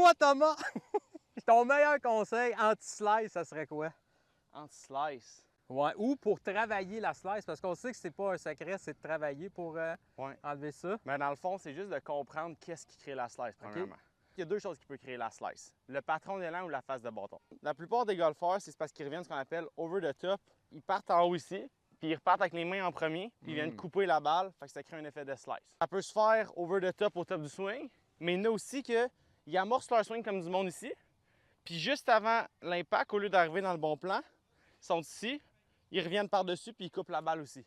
toi, Thomas, ton meilleur conseil anti-slice, ça serait quoi? Anti-slice. Ouais, ou pour travailler la slice, parce qu'on sait que c'est pas un secret, c'est de travailler pour Ouais. enlever ça. Mais dans le fond, c'est juste de comprendre qu'est-ce qui crée la slice, premièrement. Il y a deux choses qui peuvent créer la slice. Le patron d'élan ou la face de bâton. La plupart des golfeurs, c'est parce qu'ils reviennent ce qu'on appelle over the top. Ils partent en haut ici, puis ils repartent avec les mains en premier, puis ils viennent couper la balle, fait que ça crée un effet de slice. Ça peut se faire over the top au top du swing, mais il y en a aussi qu'ils amorcent leur swing comme du monde ici, puis juste avant l'impact, au lieu d'arriver dans le bon plan, ils sont ici, ils reviennent par-dessus, puis ils coupent la balle aussi.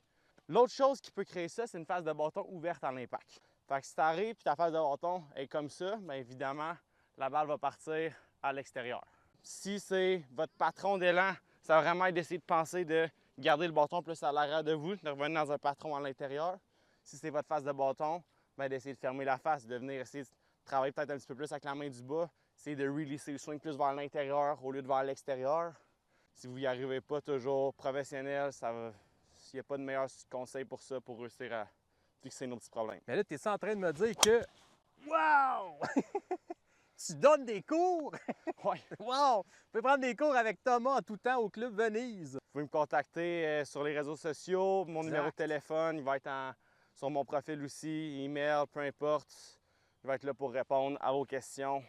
L'autre chose qui peut créer ça, c'est une face de bâton ouverte à l'impact. Fait que si tu arrives et ta face de bâton est comme ça, bien évidemment, la balle va partir à l'extérieur. Si c'est votre patron d'élan, ça va vraiment être d'essayer de penser de garder le bâton plus à l'arrière de vous, de revenir dans un patron à l'intérieur. Si c'est votre face de bâton, bien d'essayer de fermer la face, de venir essayer de travailler peut-être un petit peu plus avec la main du bas, essayer de releaser le swing plus vers l'intérieur au lieu de vers l'extérieur. Si vous n'y arrivez pas toujours professionnel, s'il n'y a pas de meilleur conseil pour ça, pour réussir à fixer nos petits problèmes. Mais là, tu es en train de me dire que. Wow! Tu donnes des cours? Oui. Wow! Tu peux prendre des cours avec Thomas en tout temps au Club Venise. Vous pouvez me contacter sur les réseaux sociaux. Mon numéro de téléphone, il va être sur mon profil aussi, email, peu importe. Je vais être là pour répondre à vos questions.